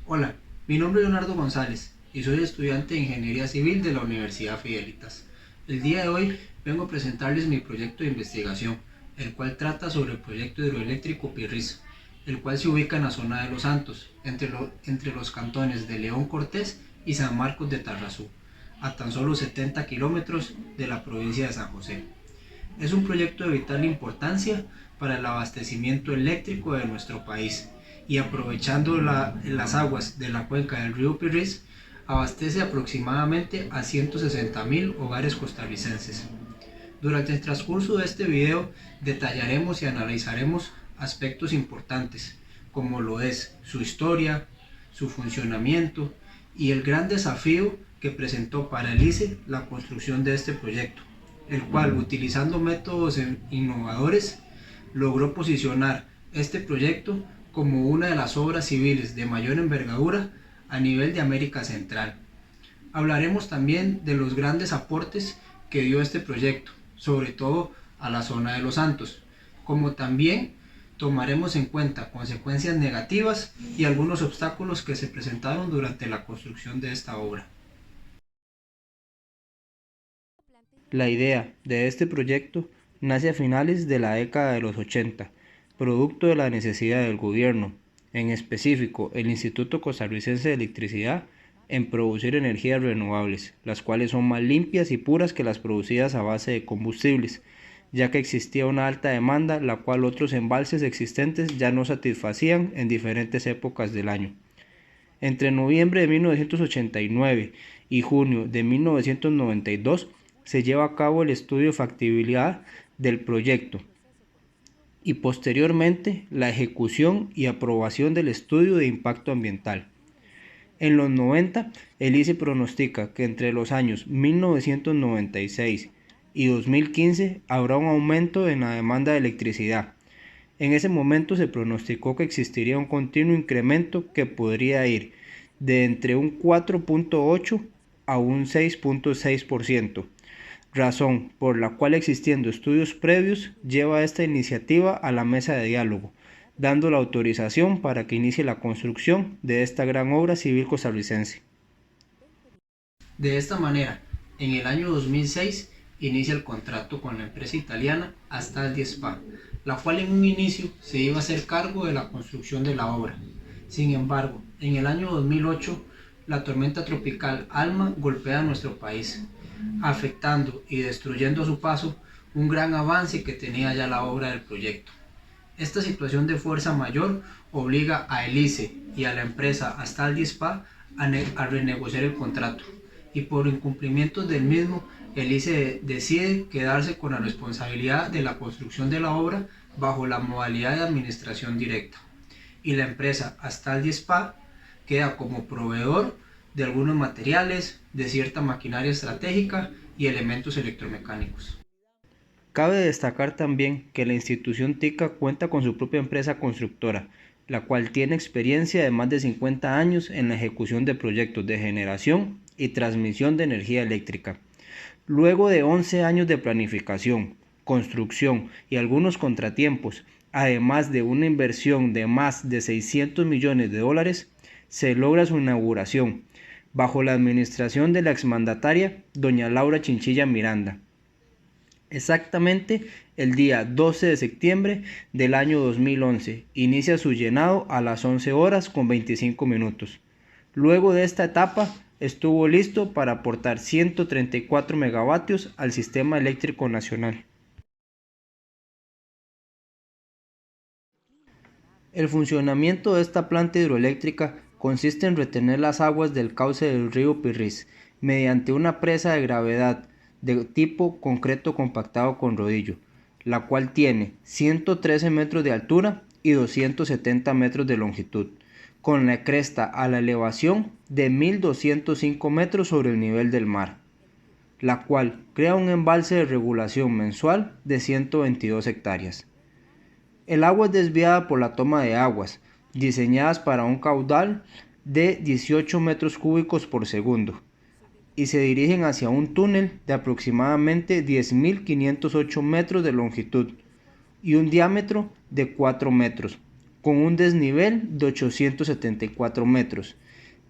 Hola, mi nombre es Leonardo González y soy estudiante de Ingeniería Civil de la Universidad Fidelitas. El día de hoy vengo a presentarles mi proyecto de investigación, el cual trata sobre el proyecto hidroeléctrico Pirriz, el cual se ubica en la zona de Los Santos, entre los cantones de León Cortés y San Marcos de Tarrazú, a tan solo 70 kilómetros de la provincia de San José. Es un proyecto de vital importancia para el abastecimiento eléctrico de nuestro país y aprovechando las aguas de la cuenca del río Pirriz, abastece aproximadamente a 160.000 hogares costarricenses. Durante el transcurso de este video detallaremos y analizaremos aspectos importantes, como lo es su historia, su funcionamiento y el gran desafío que presentó para el ICE la construcción de este proyecto, el cual, utilizando métodos innovadores, logró posicionar este proyecto como una de las obras civiles de mayor envergadura a nivel de América Central. Hablaremos también de los grandes aportes que dio este proyecto, sobre todo a la zona de Los Santos, como también tomaremos en cuenta consecuencias negativas y algunos obstáculos que se presentaron durante la construcción de esta obra. La idea de este proyecto nace a finales de la década de los 80, producto de la necesidad del gobierno, en específico el Instituto Costarricense de Electricidad, en producir energías renovables, las cuales son más limpias y puras que las producidas a base de combustibles, ya que existía una alta demanda, la cual otros embalses existentes ya no satisfacían en diferentes épocas del año. Entre noviembre de 1989 y junio de 1992 se lleva a cabo el estudio de factibilidad del proyecto y posteriormente la ejecución y aprobación del estudio de impacto ambiental. En los 90, el ICE pronostica que entre los años 1996 y 2015 habrá un aumento en la demanda de electricidad. En ese momento se pronosticó que existiría un continuo incremento que podría ir de entre un 4.8 a un 6.6%, razón por la cual, existiendo estudios previos, lleva esta iniciativa a la mesa de diálogo, dando la autorización para que inicie la construcción de esta gran obra civil costarricense. De esta manera, en el año 2006 inicia el contrato con la empresa italiana Astaldi SpA, la cual en un inicio se iba a hacer cargo de la construcción de la obra. Sin embargo, en el año 2008, la tormenta tropical Alma golpea nuestro país, afectando y destruyendo a su paso un gran avance que tenía ya la obra del proyecto. Esta situación de fuerza mayor obliga a Elise y a la empresa Astaldi SpA a renegociar el contrato, y por incumplimientos del mismo, Elise decide quedarse con la responsabilidad de la construcción de la obra bajo la modalidad de administración directa, y la empresa Astaldi SpA queda como proveedor de algunos materiales, de cierta maquinaria estratégica y elementos electromecánicos. Cabe destacar también que la institución TICA cuenta con su propia empresa constructora, la cual tiene experiencia de más de 50 años en la ejecución de proyectos de generación y transmisión de energía eléctrica. Luego de 11 años de planificación, construcción y algunos contratiempos, además de una inversión de más de 600 millones de dólares, se logra su inauguración, bajo la administración de la exmandataria doña Laura Chinchilla Miranda. Exactamente el día 12 de septiembre del año 2011 inicia su llenado a las 11 horas con 25 minutos. Luego de esta etapa estuvo listo para aportar 134 megavatios al sistema eléctrico nacional. El funcionamiento de esta planta hidroeléctrica consiste en retener las aguas del cauce del río Pirriz mediante una presa de gravedad de tipo concreto compactado con rodillo, la cual tiene 113 metros de altura y 270 metros de longitud, con la cresta a la elevación de 1205 metros sobre el nivel del mar, la cual crea un embalse de regulación mensual de 122 hectáreas. El agua es desviada por la toma de aguas, diseñadas para un caudal de 18 metros cúbicos por segundo, y se dirigen hacia un túnel de aproximadamente 10.508 metros de longitud y un diámetro de 4 metros, con un desnivel de 874 metros.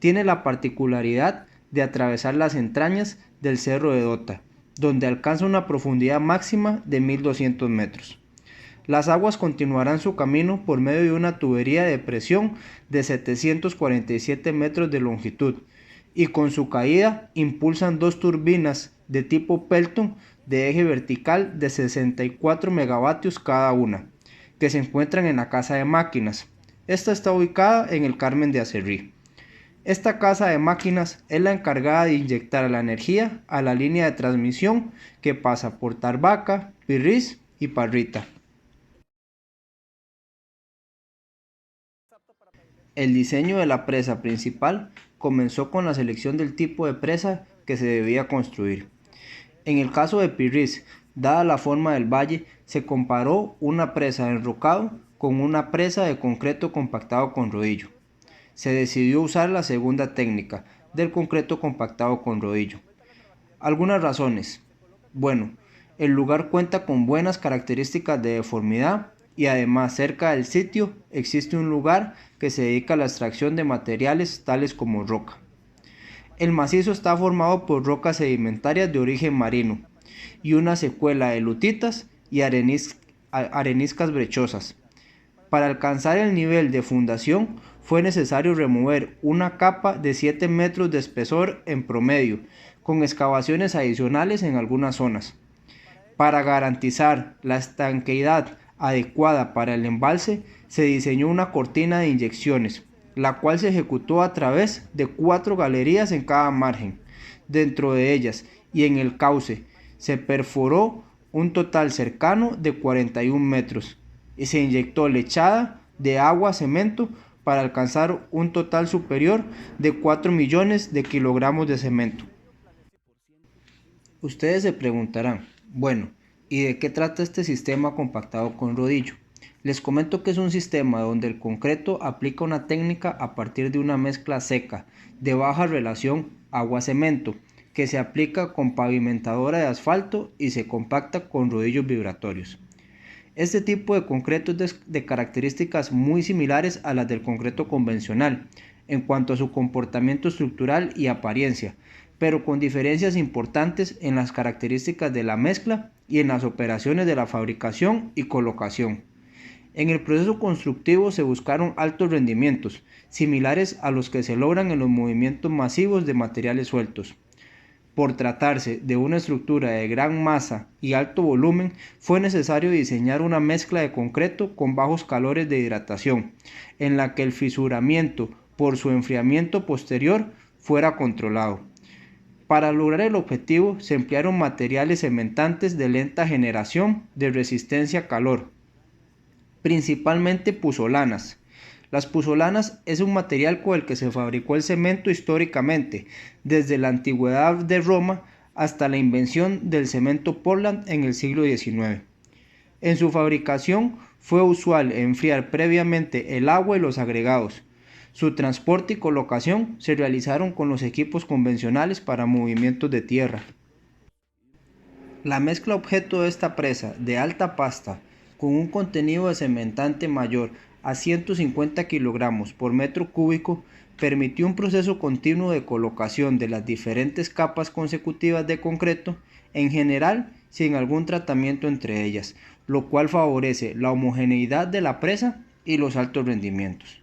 Tiene la particularidad de atravesar las entrañas del Cerro de Dota, donde alcanza una profundidad máxima de 1200 metros. Las aguas continuarán su camino por medio de una tubería de presión de 747 metros de longitud y con su caída impulsan dos turbinas de tipo Pelton de eje vertical de 64 megavatios cada una, que se encuentran en la casa de máquinas. Esta está ubicada en el Carmen de Acerrí. Esta casa de máquinas es la encargada de inyectar la energía a la línea de transmisión que pasa por Tarbaca, Pirriz y Parrita. El diseño de la presa principal comenzó con la selección del tipo de presa que se debía construir. En el caso de Pirriz, dada la forma del valle, se comparó una presa de enrocado con una presa de concreto compactado con rodillo. Se decidió usar la segunda técnica, del concreto compactado con rodillo. Algunas razones. Bueno, el lugar cuenta con buenas características de deformidad y además cerca del sitio existe un lugar que se dedica a la extracción de materiales tales como roca. El macizo está formado por rocas sedimentarias de origen marino y una secuela de lutitas y areniscas brechosas. Para alcanzar el nivel de fundación fue necesario remover una capa de 7 metros de espesor en promedio, con excavaciones adicionales en algunas zonas. Para garantizar la estanqueidad adecuada para el embalse, se diseñó una cortina de inyecciones, la cual se ejecutó a través de 4 galerías en cada margen. Dentro de ellas y en el cauce se perforó un total cercano de 41 metros y se inyectó lechada de agua cemento para alcanzar un total superior de 4 millones de kilogramos de cemento. Ustedes se preguntarán, bueno, ¿y de qué trata este sistema compactado con rodillo? Les comento que es un sistema donde el concreto aplica una técnica a partir de una mezcla seca de baja relación agua-cemento que se aplica con pavimentadora de asfalto y se compacta con rodillos vibratorios. Este tipo de concreto es de características muy similares a las del concreto convencional en cuanto a su comportamiento estructural y apariencia, pero con diferencias importantes en las características de la mezcla y en las operaciones de la fabricación y colocación. En el proceso constructivo se buscaron altos rendimientos, similares a los que se logran en los movimientos masivos de materiales sueltos. Por tratarse de una estructura de gran masa y alto volumen, fue necesario diseñar una mezcla de concreto con bajos calores de hidratación, en la que el fisuramiento por su enfriamiento posterior fuera controlado. Para lograr el objetivo se emplearon materiales cementantes de lenta generación de resistencia a calor, principalmente puzolanas. Las puzolanas es un material con el que se fabricó el cemento históricamente, desde la antigüedad de Roma hasta la invención del cemento Portland en el siglo XIX. En su fabricación fue usual enfriar previamente el agua y los agregados. Su transporte y colocación se realizaron con los equipos convencionales para movimientos de tierra. La mezcla objeto de esta presa de alta pasta con un contenido de cementante mayor a 150 kilogramos por metro cúbico permitió un proceso continuo de colocación de las diferentes capas consecutivas de concreto, en general sin algún tratamiento entre ellas, lo cual favorece la homogeneidad de la presa y los altos rendimientos.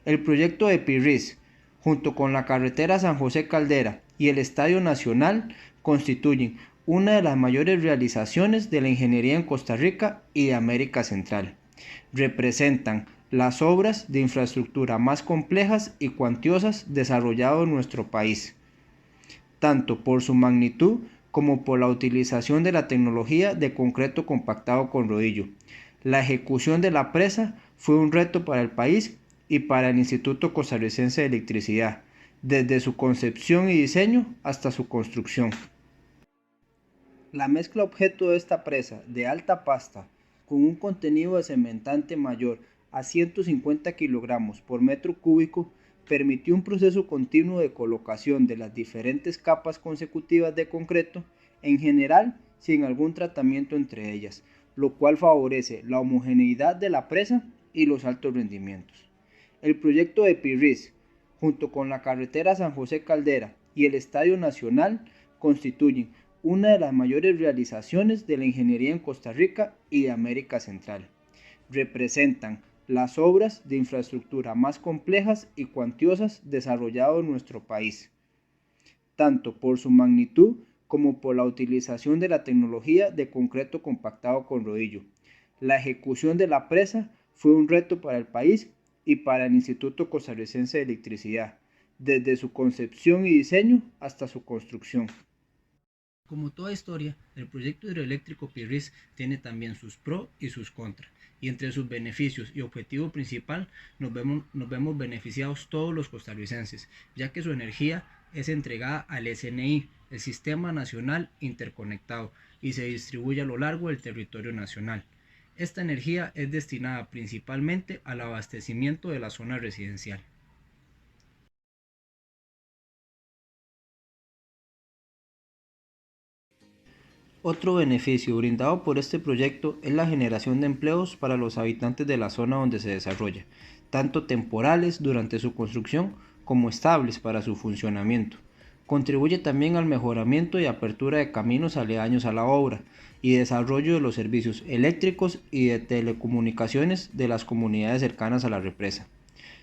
El proyecto de Pirriz, junto con la carretera San José Caldera y el Estadio Nacional, constituyen una de las mayores realizaciones de la ingeniería en Costa Rica y de América Central. Representan las obras de infraestructura más complejas y cuantiosas desarrolladas en nuestro país, tanto por su magnitud como por la utilización de la tecnología de concreto compactado con rodillo. La ejecución de la presa fue un reto para el país y para el Instituto Costarricense de Electricidad, desde su concepción y diseño hasta su construcción. La mezcla objeto de esta presa de alta pasta con un contenido de cementante mayor a 150 kilogramos por metro cúbico permitió un proceso continuo de colocación de las diferentes capas consecutivas de concreto, en general sin algún tratamiento entre ellas, lo cual favorece la homogeneidad de la presa y los altos rendimientos. El proyecto de Pirris, junto con la carretera San José Caldera y el Estadio Nacional, constituyen una de las mayores realizaciones de la ingeniería en Costa Rica y de América Central. Representan las obras de infraestructura más complejas y cuantiosas desarrolladas en nuestro país, tanto por su magnitud como por la utilización de la tecnología de concreto compactado con rodillo. La ejecución de la presa fue un reto para el país y para el Instituto Costarricense de Electricidad, desde su concepción y diseño hasta su construcción. Como toda historia, el proyecto hidroeléctrico Pirris tiene también sus pros y sus contras, y entre sus beneficios y objetivo principal nos vemos beneficiados todos los costarricenses, ya que su energía es entregada al SNI, el Sistema Nacional Interconectado, y se distribuye a lo largo del territorio nacional. Esta energía es destinada principalmente al abastecimiento de la zona residencial. Otro beneficio brindado por este proyecto es la generación de empleos para los habitantes de la zona donde se desarrolla, tanto temporales durante su construcción como estables para su funcionamiento. Contribuye también al mejoramiento y apertura de caminos aledaños a la obra y desarrollo de los servicios eléctricos y de telecomunicaciones de las comunidades cercanas a la represa.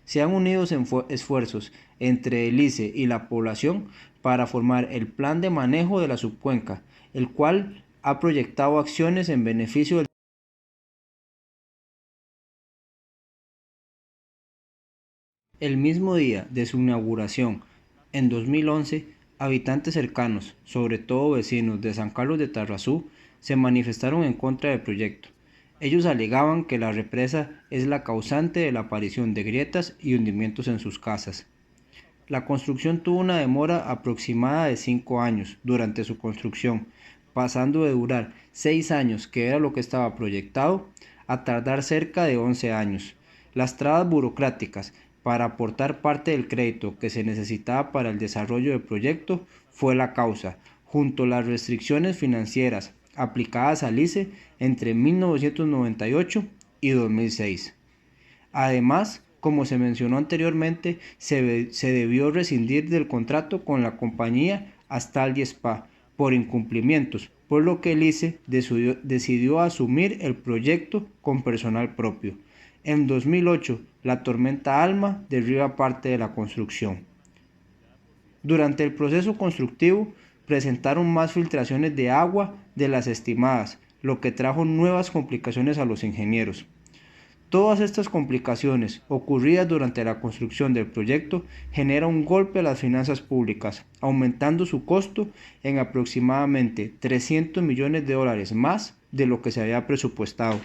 Se han unido esfuerzos entre el ICE y la población para formar el Plan de Manejo de la Subcuenca, el cual ha proyectado acciones en beneficio del. El mismo día de su inauguración, en 2011, habitantes cercanos, sobre todo vecinos de San Carlos de Tarrazú, se manifestaron en contra del proyecto. Ellos alegaban que la represa es la causante de la aparición de grietas y hundimientos en sus casas. La construcción tuvo una demora aproximada de 5 años durante su construcción, pasando de durar 6 años, que era lo que estaba proyectado, a tardar cerca de 11 años. Las trabas burocráticas para aportar parte del crédito que se necesitaba para el desarrollo del proyecto fue la causa, junto a las restricciones financieras aplicadas al ICE entre 1998 y 2006. Además, como se mencionó anteriormente, se debió rescindir del contrato con la compañía Astaldi Spa por incumplimientos, por lo que el ICE decidió asumir el proyecto con personal propio. En 2008, la tormenta Alma derriba parte de la construcción. Durante el proceso constructivo, presentaron más filtraciones de agua de las estimadas, lo que trajo nuevas complicaciones a los ingenieros. Todas estas complicaciones ocurridas durante la construcción del proyecto generan un golpe a las finanzas públicas, aumentando su costo en aproximadamente $300 millones más de lo que se había presupuestado.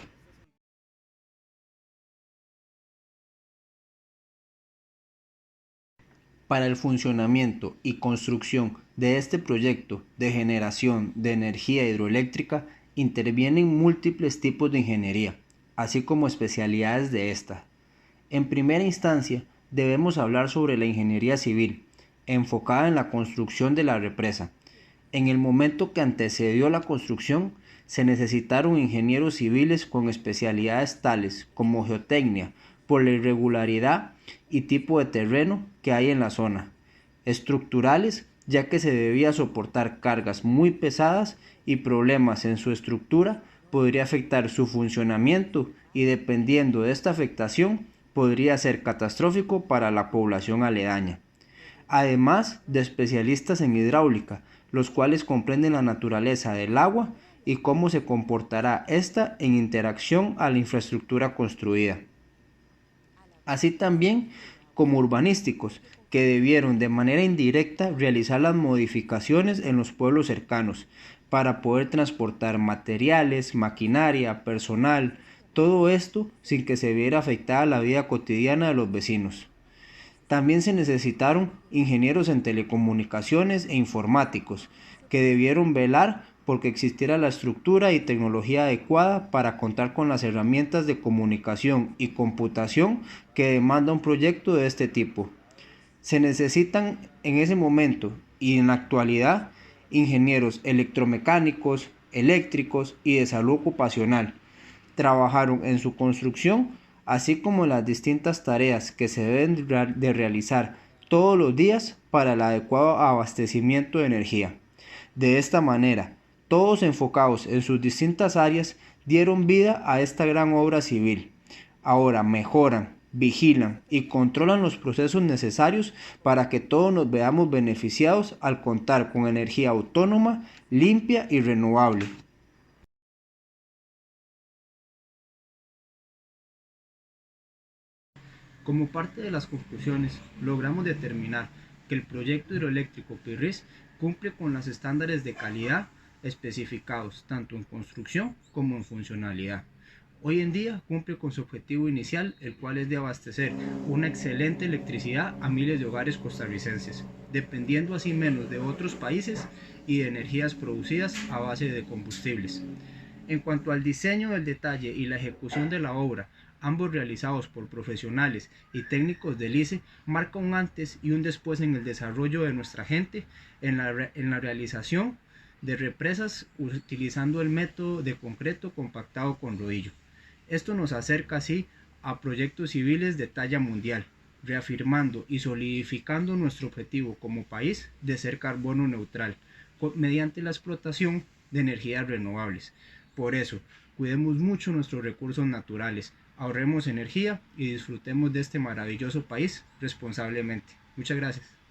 Para el funcionamiento y construcción de este proyecto de generación de energía hidroeléctrica intervienen múltiples tipos de ingeniería, así como especialidades de esta. En primera instancia, debemos hablar sobre la ingeniería civil, enfocada en la construcción de la represa. En el momento que antecedió la construcción, se necesitaron ingenieros civiles con especialidades tales como geotecnia, por la irregularidad y tipo de terreno que hay en la zona. Estructurales, ya que se debía soportar cargas muy pesadas y problemas en su estructura podría afectar su funcionamiento y dependiendo de esta afectación podría ser catastrófico para la población aledaña. Además de especialistas en hidráulica, los cuales comprenden la naturaleza del agua y cómo se comportará ésta en interacción a la infraestructura construida. Así también como urbanísticos, que debieron de manera indirecta realizar las modificaciones en los pueblos cercanos para poder transportar materiales, maquinaria, personal, todo esto sin que se viera afectada la vida cotidiana de los vecinos. También se necesitaron ingenieros en telecomunicaciones e informáticos, que debieron velar porque existiera la estructura y tecnología adecuada para contar con las herramientas de comunicación y computación que demanda un proyecto de este tipo. Se necesitan en ese momento y en la actualidad ingenieros electromecánicos, eléctricos y de salud ocupacional. Trabajaron en su construcción así como las distintas tareas que se deben de realizar todos los días para el adecuado abastecimiento de energía. De esta manera, todos enfocados en sus distintas áreas dieron vida a esta gran obra civil. Ahora mejoran, vigilan y controlan los procesos necesarios para que todos nos veamos beneficiados al contar con energía autónoma, limpia y renovable. Como parte de las conclusiones, logramos determinar que el proyecto hidroeléctrico Pirris cumple con los estándares de calidad especificados tanto en construcción como en funcionalidad. Hoy en día cumple con su objetivo inicial, el cual es de abastecer una excelente electricidad a miles de hogares costarricenses, dependiendo así menos de otros países y de energías producidas a base de combustibles. En cuanto al diseño del detalle y la ejecución de la obra, ambos realizados por profesionales y técnicos del ICE, marca un antes y un después en el desarrollo de nuestra gente en la realización de represas utilizando el método de concreto compactado con rodillo. Esto nos acerca así a proyectos civiles de talla mundial, reafirmando y solidificando nuestro objetivo como país de ser carbono neutral mediante la explotación de energías renovables. Por eso, cuidemos mucho nuestros recursos naturales, ahorremos energía y disfrutemos de este maravilloso país responsablemente. Muchas gracias.